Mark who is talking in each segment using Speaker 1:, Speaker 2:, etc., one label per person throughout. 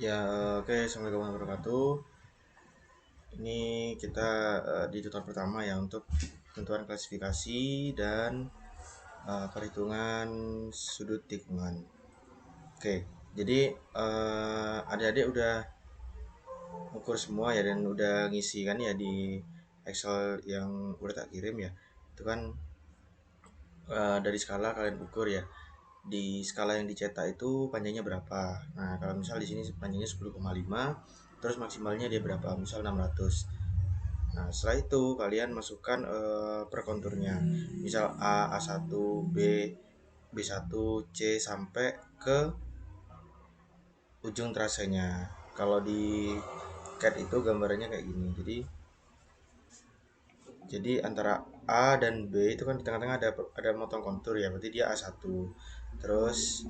Speaker 1: Ya, oke. Assalamualaikum warahmatullahi wabarakatuh. Ini kita di tutorial pertama ya untuk tentuan klasifikasi dan perhitungan sudut tikungan. Oke, jadi adik-adik udah ukur semua ya dan udah ngisi kan ya di Excel yang udah tak kirim ya. Itu kan dari skala kalian ukur ya. Di skala yang dicetak itu panjangnya berapa. Nah, kalau misal di sini panjangnya 10,5, terus maksimalnya dia berapa? Misal 600. Nah, setelah itu kalian masukkan per konturnya. Misal A, A1, B, B1, C sampai ke ujung trasenya. Kalau di CAD itu gambarnya kayak gini. Jadi antara A dan B itu kan di tengah-tengah ada motong kontur ya, berarti dia A1. Terus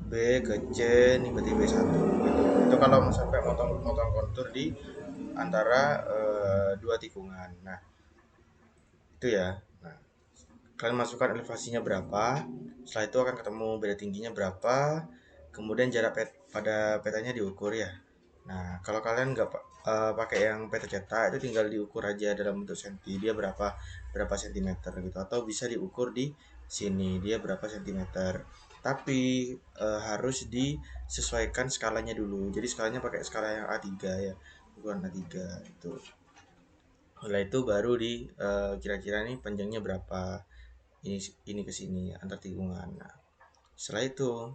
Speaker 1: B ke C ini berarti B1 gitu. Itu kalau sampai motong kontur di antara dua tikungan. Nah, itu ya. Nah, kalian masukkan elevasinya berapa, setelah itu akan ketemu beda tingginya berapa, kemudian jarak pada petanya diukur ya. Nah, kalau kalian nggak pakai yang peta cetak, itu tinggal diukur aja dalam bentuk senti, dia berapa berapa sentimeter gitu, atau bisa diukur di sini dia berapa sentimeter. Tapi harus disesuaikan skalanya dulu, jadi skalanya pakai skala yang A3 ya, bukan A3 itu. Setelah itu baru di kira-kira nih panjangnya berapa, ini ke sini antar tikungan. Nah, setelah itu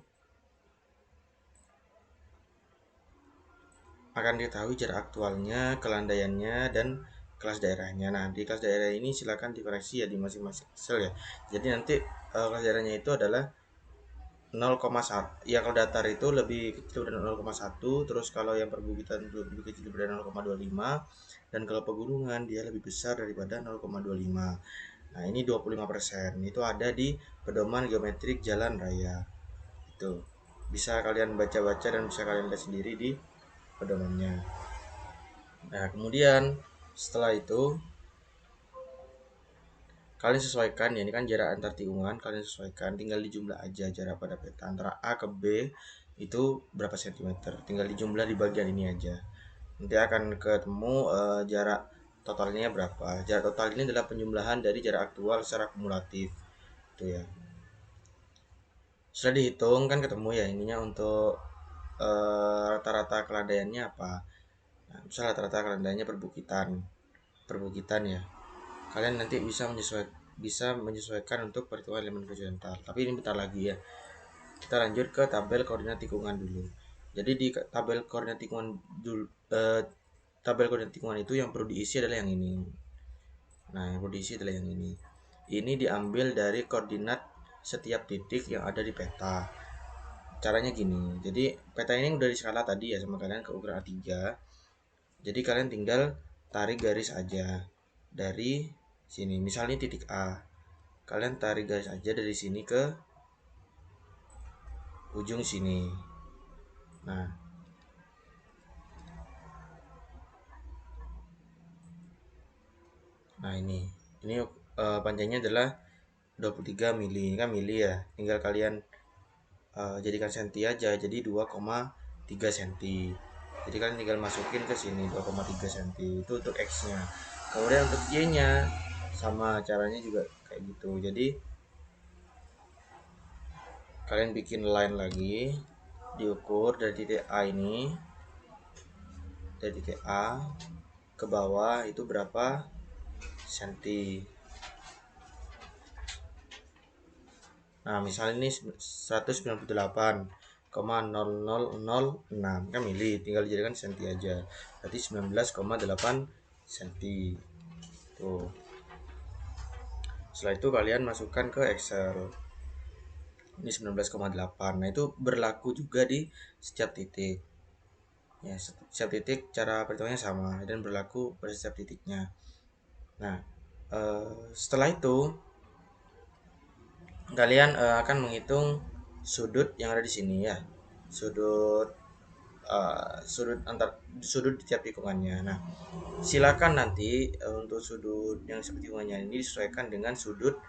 Speaker 1: akan diketahui jarak aktualnya, kelandaiannya, dan kelas daerahnya. Nah, di kelas daerah ini silakan dikoreksi ya di masing-masing sel ya. Jadi nanti kelas daerahnya itu adalah 0,1. Ya kalau datar itu lebih kecil dari 0,1, terus kalau yang perbukitan itu lebih kecil dari 0,25, dan kalau pegunungan dia lebih besar daripada 0,25. Nah, ini 25%. Itu ada di pedoman geometrik jalan raya. Itu bisa kalian baca-baca dan bisa kalian lihat sendiri di pedomannya. Nah, kemudian setelah itu kalian sesuaikan ya, ini kan jarak antar tikungan, kalian sesuaikan, tinggal dijumlah aja jarak pada peta antara A ke B itu berapa sentimeter, tinggal dijumlah di bagian ini aja, nanti akan ketemu jarak totalnya berapa. Jarak total ini adalah penjumlahan dari jarak aktual secara kumulatif itu ya. Setelah dihitung kan ketemu ya ininya untuk rata-rata kelandaiannya apa. Nah, misalnya rata-rata kelandaiannya perbukitan perbukitan ya, kalian nanti bisa menyesuaikan untuk perhitungan elemen horizontal. Tapi ini bentar lagi ya. Kita lanjut ke tabel koordinat tikungan dulu. Jadi di tabel koordinat tikungan dulu, tabel koordinat tikungan itu yang perlu diisi adalah yang ini. Nah, yang perlu diisi adalah yang ini. Ini diambil dari koordinat setiap titik yang ada di peta. Caranya gini. Jadi peta ini udah di skala tadi ya sama kalian ke ukuran A3. Jadi kalian tinggal tarik garis aja dari sini. Misalnya titik A. Kalian tarik garis aja dari sini ke ujung sini. Nah, ini panjangnya adalah 23 mili. Ini kan mili ya. Tinggal kalian jadikan senti aja. Jadi 2,3 senti. Jadi kalian tinggal masukin ke sini 2,3 senti. Itu untuk X-nya. Kemudian untuk Y-nya sama caranya juga kayak gitu. Jadi kalian bikin line lagi, diukur dari titik A ini, dari titik A ke bawah itu berapa senti. Nah, misalnya ini 198,0006 kan mili, tinggal dijadikan senti aja. Berarti 19,8 senti. Tuh. Setelah itu kalian masukkan ke Excel. Ini 19,8. Nah, itu berlaku juga di setiap titik. Ya, setiap titik cara perhitungannya sama dan berlaku pada setiap titiknya. Nah, setelah itu kalian akan menghitung sudut yang ada di sini ya, sudut sudut di tiap tikungannya. Nah, silakan nanti untuk sudut yang seperti tikungannya ini disesuaikan dengan sudut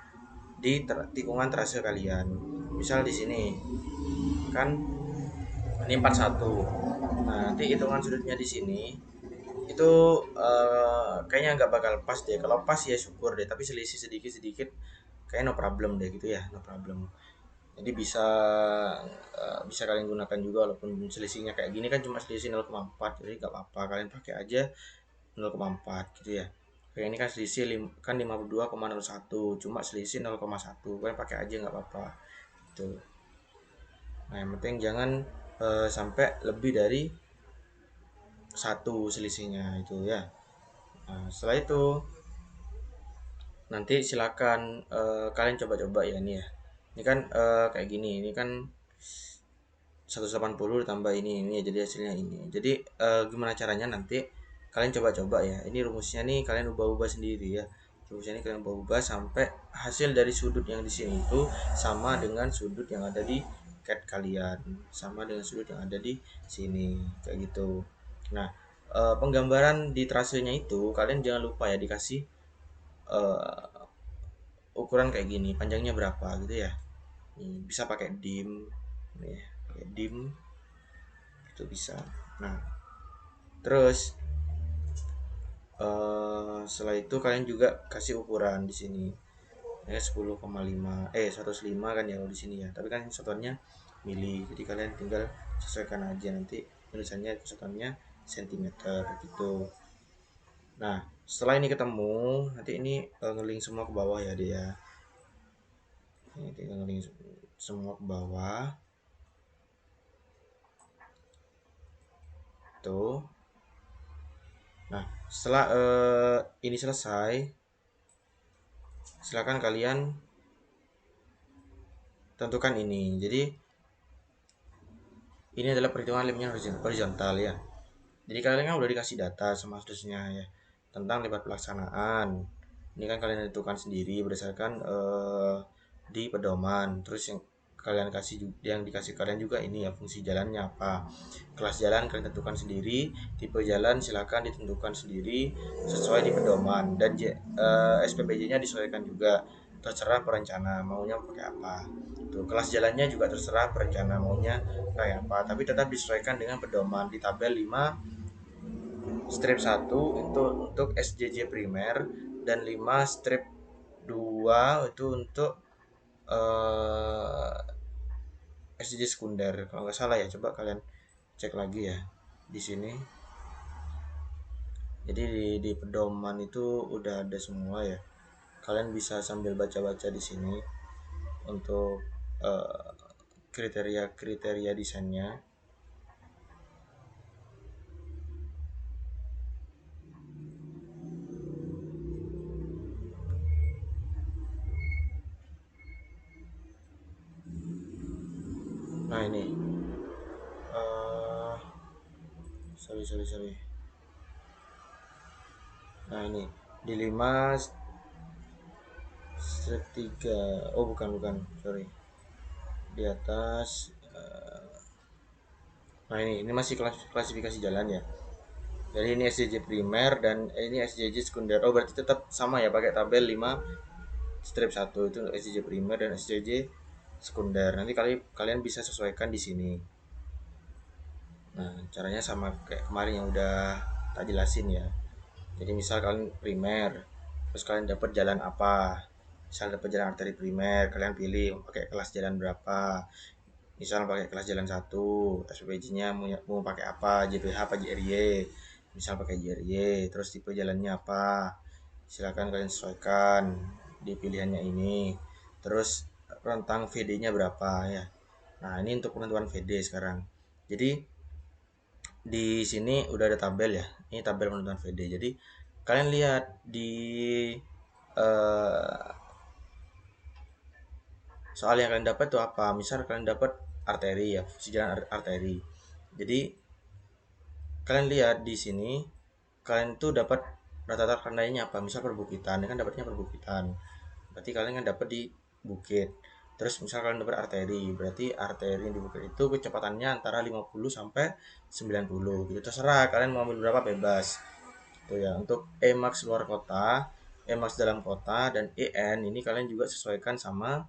Speaker 1: di tikungan trase kalian. Misal di sini kan Ini 41. Nah, nanti hitungan sudutnya di sini itu kayaknya nggak bakal pas deh. Kalau pas ya syukur deh, tapi selisih sedikit-sedikit kayak no problem deh gitu ya, no problem. Jadi bisa kalian gunakan juga walaupun selisihnya kayak gini kan cuma selisih 0,4, jadi nggak apa-apa kalian pakai aja 0,4 gitu ya. Kayak ini kan selisih kan 52,01, cuma selisih 0,1, kalian pakai aja nggak apa-apa gitu. Nah, yang penting jangan sampai lebih dari satu selisihnya itu ya. Nah, setelah itu nanti silakan kalian coba-coba ya ini ya. Ini kan kayak gini, ini kan 180 ditambah ini ya, jadi hasilnya ini. Jadi gimana caranya nanti kalian coba-coba ya. Ini rumusnya nih kalian ubah-ubah sendiri ya. Rumusnya ini kalian ubah-ubah sampai hasil dari sudut yang di sini itu sama dengan sudut yang ada di CAD kalian, sama dengan sudut yang ada di sini kayak gitu. Nah, penggambaran di trasenya itu kalian jangan lupa ya dikasih eh, ukuran kayak gini, panjangnya berapa gitu ya. Bisa pakai dim, nih, pakai dim itu bisa. Nah, terus setelah itu kalian juga kasih ukuran di sini. Ya 10,5 105 kan ya kalau di sini ya. Tapi kan satuannya mili. Jadi kalian tinggal sesuaikan aja nanti tulisannya satuannya sentimeter gitu. Nah, setelah ini ketemu, nanti ini ngeling semua ke bawah ya dia. Ini tinggal ngeling semua ke bawah. Tuh. Nah, setelah ini selesai, silakan kalian tentukan ini. Jadi ini adalah perhitungan lemnya horizontal ya. Jadi kalian kan udah dikasih data sama seterusnya ya tentang lebar pelaksanaan. Ini kan kalian tentukan sendiri berdasarkan di pedoman. Terus yang dikasih kalian juga ini ya fungsi jalannya apa. Kelas jalan kalian tentukan sendiri, tipe jalan silakan ditentukan sendiri sesuai di pedoman dan SPBJ-nya disesuaikan juga. Terserah perencana maunya pakai apa. Tuh, kelas jalannya juga terserah perencana maunya kayak apa, tapi tetap disesuaikan dengan pedoman di tabel 5 strip 1 itu untuk SJJ primer dan 5 strip 2 itu untuk eh, SJJ sekunder kalau nggak salah ya, coba kalian cek lagi ya di sini. Jadi di pedoman itu udah ada semua ya, kalian bisa sambil baca-baca di sini untuk kriteria-kriteria desainnya. Nah ini eh sorry. Nah ini di 5 strip 3, oh bukan sorry, di atas nah ini masih klasifikasi jalan ya. Jadi ini SJJ primer dan ini SJJ sekunder. Oh berarti tetap sama ya pakai tabel 5 strip 1 itu SJJ primer dan SJJ sekunder. Nanti kalian bisa sesuaikan di sini. Nah, caranya sama kayak kemarin yang udah tak jelasin ya. Jadi misal kalian primer, terus kalian dapat jalan apa? Misal dapat jalan arteri primer, kalian pilih pakai kelas jalan berapa. Misal pakai kelas jalan 1, SPPJ-nya mau pakai apa? JPH apa JRY? Misal pakai JRY, terus tipe jalannya apa? Silakan kalian sesuaikan di pilihannya ini. Terus rentang VD-nya berapa ya? Nah, ini untuk penentuan VD sekarang. Jadi di sini udah ada tabel ya. Ini tabel penentuan VD. Jadi kalian lihat di eh, soal yang kalian dapat tuh apa. Misal kalian dapat arteri ya, fungsi jalan arteri. Jadi kalian lihat di sini kalian tuh dapat rata-rata tandanya apa. Misal perbukitan, ini kan dapatnya perbukitan. Berarti kalian kan dapat di bukit. Terus misal kalian dapat arteri, berarti arteri di bukit itu kecepatannya antara 50 sampai 90 gitu. Terserah kalian mau ambil berapa bebas. Tuh ya, untuk Emax luar kota, Emax dalam kota dan EN ini kalian juga sesuaikan sama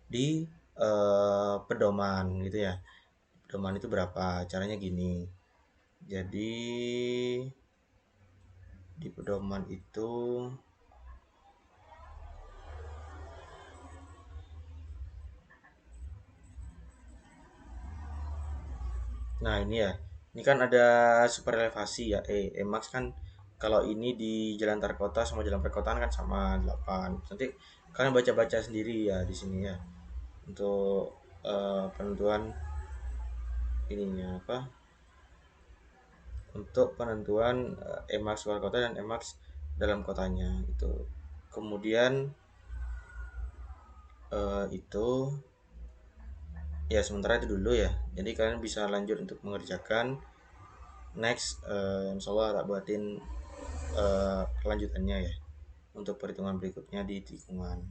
Speaker 1: di pedoman gitu ya. pedoman itu berapa. Caranya gini. Jadi di pedoman itu, nah ini ya, ini kan ada super elevasi ya, Max kan kalau ini di jalan antar kota sama jalan perkotaan kan sama 8. Nanti kalian baca-baca sendiri ya di sini ya untuk penentuan ininya apa? Untuk penentuan Max luar kota dan Max dalam kotanya itu. Kemudian itu ya sementara itu dulu ya. Jadi kalian bisa lanjut untuk mengerjakan. Next, insya Allah tak buatin kelanjutannya ya untuk perhitungan berikutnya di tikungan.